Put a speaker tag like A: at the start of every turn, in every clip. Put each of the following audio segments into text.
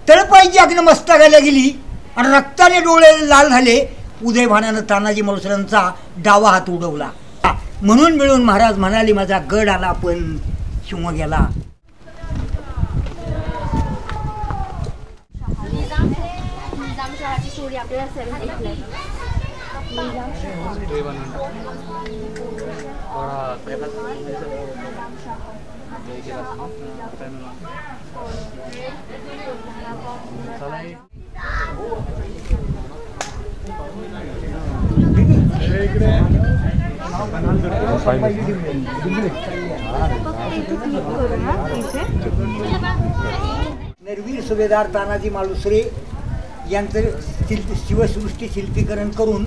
A: तळपायची अग्न मस्तकाला गेली आणि रक्ताने डोळे लाल झाले. उदयभानानं तानाजी मालुसरेंचा डावा हात उडवला. म्हणून मिळून महाराज म्हणाले, माझा गड आला पण शिव गेला. नरवीर सुभेदार तानाजी मालुसरे यांचं शिवसृष्टी शिल्पीकरण करून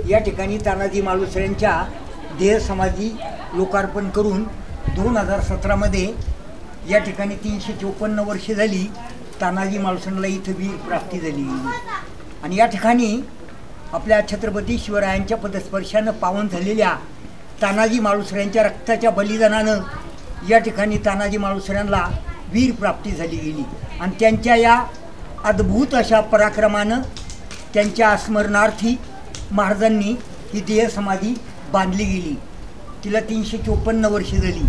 A: या ठिकाणी तानाजी मालुसरेंच्या देह समाधी लोकार्पण करून 2017 या ठिकाणी 354 वर्षे झाली तानाजी मालुसरेंना इथं वीर प्राप्ती झाली. आणि या ठिकाणी आपल्या छत्रपती शिवरायांच्या पदस्पर्शानं पावन झालेल्या तानाजी मालुसरेंच्या रक्ताच्या बलिदानानं या ठिकाणी तानाजी मालुसरेंना वीर प्राप्ती झाली गेली. आणि त्यांच्या या अद्भुत अशा पराक्रमानं त्यांच्या स्मरणार्थी महाराजांनी ही देह समाधी बांधली गेली. तिला 354 वर्षे झाली.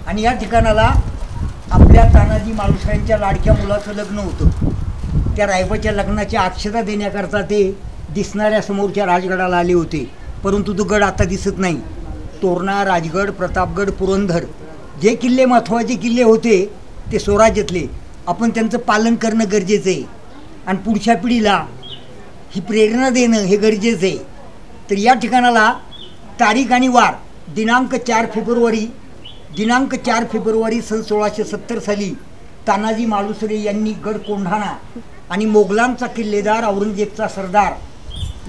A: आणि या ठिकाणाला आपल्या तानाजी मालुसरेंच्या लाडक्या मुलाचं लग्न होतं. त्या रायबाच्या लग्नाच्या अक्षता देण्याकरता ते दिसणाऱ्या समोरच्या राजगडाला आले होते. परंतु तो गड आता दिसत नाही. तोरणा, राजगड, प्रतापगड, पुरंदर जे किल्ले महत्त्वाचे किल्ले होते ते स्वराज्यातले. आपण त्यांचं पालन करणं गरजेचं आहे आणि पुढच्या पिढीला ही प्रेरणा देणं हे गरजेचं आहे. तर या ठिकाणाला तारीख आणि वार दिनांक 4 फेब्रुवारी सन 1670 साली तानाजी मालुसरे यांनी गड कोंढाणा आणि मोगलांचा किल्लेदार औरंगजेबचा सरदार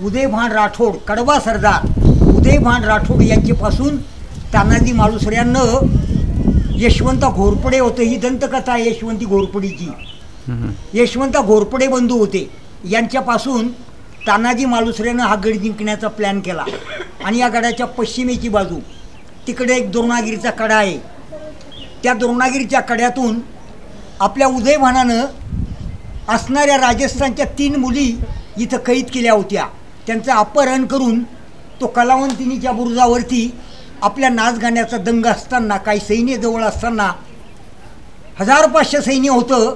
A: उदयभान राठोड, कडवा सरदार उदयभान राठोड यांच्यापासून तानाजी मालुसऱ्यांनं यशवंत घोरपडे होते. ही दंतकथा आहे यशवंती घोरपडीची. यशवंत घोरपडे बंधू होते. यांच्यापासून तानाजी मालुसरेनं हा गड जिंकण्याचा प्लॅन केला. आणि या गडाच्या पश्चिमेची बाजू तिकडे एक द्रोणागिरीचा कडा आहे. त्या द्रोणागिरीच्या कड्यातून आपल्या उदयभानानं असणाऱ्या राजस्थानच्या 3 मुली इथं कैद केल्या होत्या. त्यांचं अपहरण करून तो कलावंतिनीच्या बुरुजावरती आपल्या नाचगाण्याचा दंग असताना काही सैन्य जवळ असताना 1500 सैन्य होतं.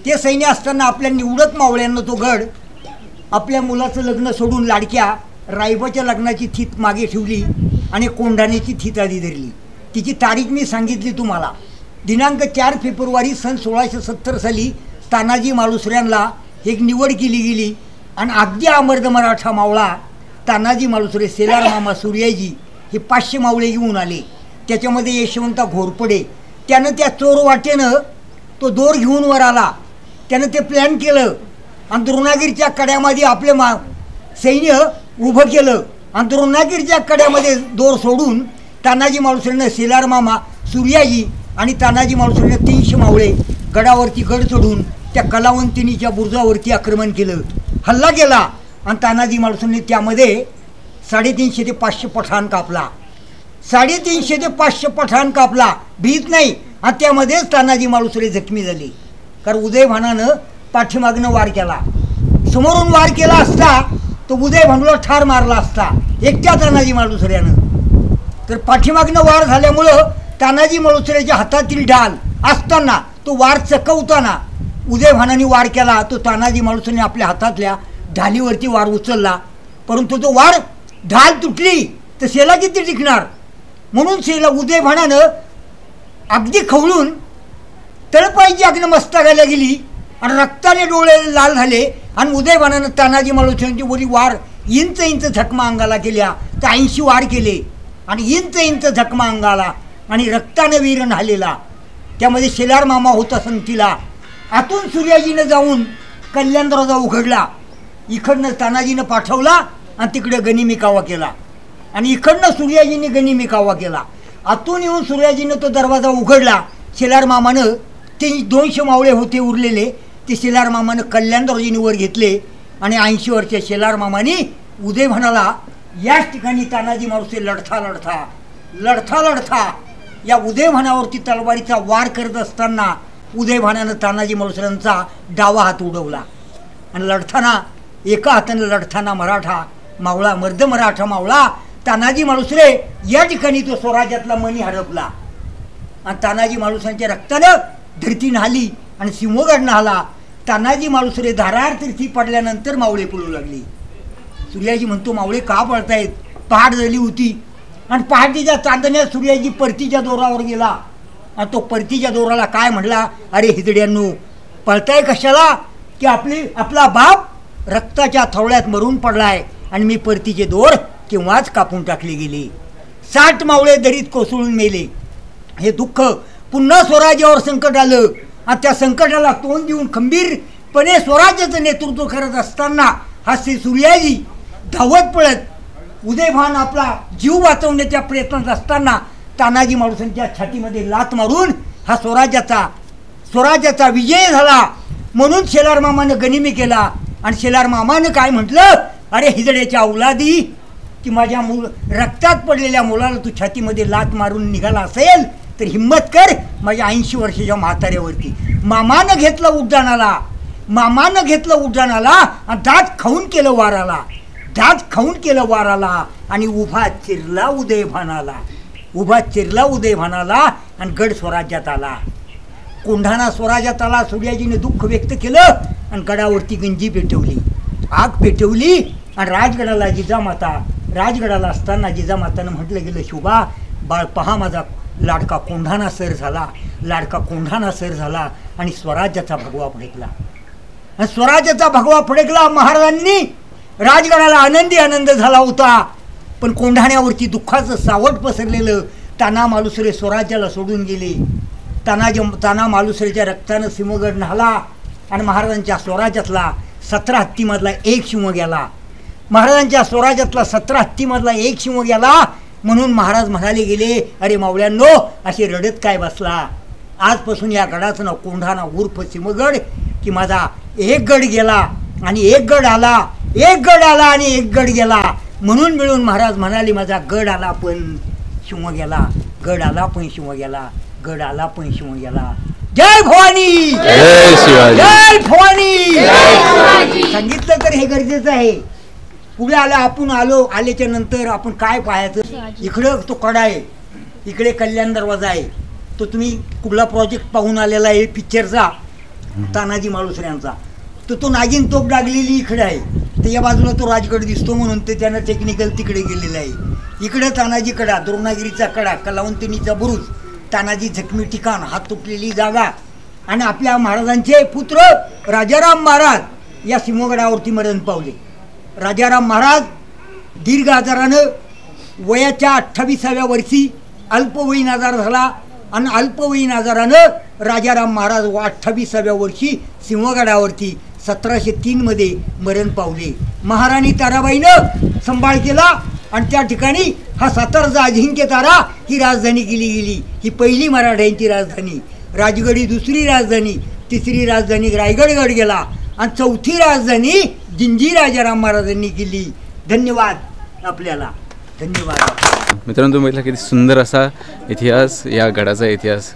A: ते सैन्य असताना आपल्या निवडक मावळ्यांना तो गड आपल्या मुलाचं लग्न सोडून लाडक्या रायबाच्या लग्नाची थीत मागे ठेवली आणि कोंढाण्याची थीत आधी धरली. तिची तारीख मी सांगितली तुम्हाला. दिनांक 4 फेब्रुवारी सन 1670 साली तानाजी मालुसऱ्यांना एक निवड केली गेली. आणि अगदी अमर्द मराठा मावळा तानाजी मालुसरे, सेलार मामा, सूर्याजी हे 500 मावळे घेऊन आले. त्याच्यामध्ये यशवंत घोरपडे त्यानं त्या चोर वाटेनं तो दोर घेऊन वर आला. त्यानं ते प्लॅन केलं आणि द्रोणागिरीच्या कड्यामध्ये आपले सैन्य उभं केलं. आणि द्रोणागिरीच्या कड्यामध्ये दोर सोडून तानाजी मालुसरेनं, सेलार मामा, सूर्याजी आणि तानाजी मालुसरेनं 300 मावळे गडावरती गड चढून त्या कलावंतिनीच्या बुरुजावरती आक्रमण केलं. हल्ला केला आणि तानाजी मालुसरेंनी त्यामध्ये 350 ते 500 पठाण कापला. 350 ते 500 पठाण कापला. भीत नाही. आणि त्यामध्येच तानाजी मालुसरे जखमी झाले. कारण उदयभानानं पाठीमागनं वार केला. समोरून वार केला असता तो उदयभानूला ठार मारला असता एकट्या तानाजी मालुसऱ्यानं. तर पाठीमागनं वार झाल्यामुळं तानाजी मालुसऱ्याच्या हातातील ढाल असताना तो वार चकवताना उदयभानाने वार केला. तो तानाजी मालुसरेने आपल्या हातातल्या ढालीवरती वार उचलला. परंतु तो वार ढाल तुटली तर सेला किती टिकणार. म्हणून सेला उदयभानानं अगदी खवळून तळपायची अग्न मस्तकाला गेली आणि रक्ताने डोळे लाल झाले. आणि उदयभानानं तानाजी मालुसऱ्यांची वरी वार इंच झकमा अंगाला केल्या. तर 80 वार केले आणि इंच झकमा अंगाला आणि रक्ताने वीर न्हालेला. त्यामध्ये शेलार मामा होता संगतीला. आतून सूर्याजीनं जाऊन कल्याण दरवाजा उघडला. इकडनं तानाजीनं पाठवला आणि तिकडे गनिमी कावा केला. आणि इकडनं सूर्याजीने गनिमी कावा केला. आतून येऊन सूर्याजीनं तो दरवाजा उघडला. शेलार मामानं ते 200 मावळे होते उरलेले ते शेलार मामानं कल्याण दरवाजीने वर घेतले. आणि 80 वर्षाच्या शेलार मामाने उदयभानाला याच ठिकाणी तानाजी मालुसरे लढता या उदयभानावरती तलवारीचा वार करत असताना उदयभानानं तानाजी मालुसरेंचा डावा हात उडवला आणि लढताना एका हाताने लढताना मराठा मावळा मर्द मराठा मावळा तानाजी मालुसरे या ठिकाणी तो स्वराज्यातला मणी हरपला आणि तानाजी मालुसरेंच्या रक्तानं धरती न्हाली आणि सिंहगड न्हाला. तानाजी मालुसरे धारार तीर्थी पडल्यानंतर मावळे पळू लागली. सूर्याजी म्हणतो मावळे का पळतायत? पहाट झाली होती आणि पहाटेच्या चांदण्यात सूर्याजी परतीच्या दोरावर गेला आणि तो परतीच्या दोराला काय म्हणला, अरे हिजड्यांनो पळताय कशाला की आपला बाप रक्ताच्या थवळ्यात मरून पडलाय आणि मी परतीचे दोर केव्हाच कापून टाकले गेले. 60 मावळे दरीत कोसळून मेले. हे दुःख पुन्हा स्वराज्यावर संकट आलं आणि त्या संकटाला तोंड देऊन खंबीरपणे स्वराज्याचं नेतृत्व करत असताना हा श्री सूर्याजी धावत पळत उदयभान आपला जीव वाचवण्याच्या प्रयत्नात असताना तानाजी मालुसरेंच्या छातीमध्ये लात मारून हा स्वराज्याचा विजय झाला. म्हणून शेलार मामानं गनिमी केला आणि शेलार मामानं काय म्हटलं, अरे हिजड्याच्या औलादी की माझ्या रक्तात पडलेल्या मुलाला तू छातीमध्ये लात मारून निघाला असेल तर हिम्मत कर माझ्या 80 वर्षाच्या म्हाताऱ्यावरती. मामानं घेतलं उड्डाणाला आणि दात खाऊन केलं वाराला आणि उभा चिरला उदयभानाला आणि गड स्वराज्यात आला. कोंढाणा स्वराज्यात आला. सूर्याजीने दुःख व्यक्त केलं आणि गडावरती गंजी पेटवली, आग पेटवली आणि राजगडाला असताना जिजामातानं म्हटलं गेलं, शोभा बाळ पहा माझा लाडका कोंढाणा सर झाला आणि स्वराज्याचा भगवा फडकला. महाराजांनी राजगडाला आनंद झाला होता, पण कोंढाण्यावरती दुःखाचं सावट पसरलेलं. ताना मालुसरे स्वराज्याला सोडून गेले. ताना मालुसरेच्या रक्तानं सिंहगड न्हाला आणि महाराजांच्या स्वराज्यातला 17 हत्तीमधला एक शिव गेला. म्हणून महाराज म्हणाले गेले, अरे मावळ्यांनो असे रडत काय बसला? आजपासून या गडाचं नाव कोंढाणा उर्फ सिंहगड की माझा एक गड गेला आणि एक गड आला आणि एक गड गेला. म्हणून मिळून महाराज म्हणाले, माझा गड आला पण शिव गेला. जय भवानी, जय भवानी. सांगितलं तर हे गरजेचं आहे. पुढे आपण आल्याच्या नंतर आपण काय पाहायचं, इकडं तो कडा आहे, इकडे कल्याण दरवाजा आहे. तो तुम्ही कुठला प्रोजेक्ट पाहून आलेला आहे पिक्चरचा तानाजी मालुसऱ्यांचा, तो नागिन तोप डागलेली इकडे आहे. तर या बाजूला तो राजगड दिसतो म्हणून ते त्यानं टेक्निकल तिकडे गेलेलं आहे. इकडे तानाजी कडा, द्रोणागिरीचा कडा, कलावंतिनीचा बुरुज, तानाजी जखमी ठिकाण, हात तुटलेली जागा आणि आपल्या महाराजांचे पुत्र राजाराम महाराज या सिंहगडावरती मरण पावले. राजाराम महाराज दीर्घ आजारानं वयाच्या 28व्या वर्षी अल्पवयीन आजार झाला आणि अल्पवयीन आजारानं राजाराम महाराज 28व्या वर्षी सिंहगडावरती 1703 मध्ये मरण पावले. महाराणी ताराबाईनं सांभाळ केला आणि त्या ठिकाणी हा सातारचा अजिंक्य तारा ही राजधानी गेली. ही पहिली मराठ्यांची राजधानी. राजगडी दुसरी राजधानी, तिसरी राजधानी रायगडगड गेला आणि चौथी राजधानी जिंजी राजाराम महाराजांनी केली. धन्यवाद आपल्याला, धन्यवाद.
B: मित्रांनो, तुम्ही बघितलं किती सुंदर असा इतिहास, या गडाचा इतिहास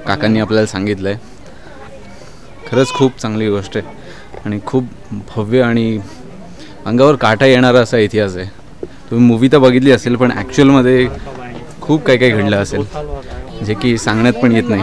B: काकांनी आपल्याला सांगितलं आहे. खरंच खूप चांगली गोष्ट आहे आणि खूप भव्य आणि अंगावर काटा येणारा असा इतिहास आहे. तुम्ही मूवी तर बघितली असेल पण ॲक्च्युअलमध्ये खूप काही घडलं असेल जे की सांगण्यात पण येत नाही.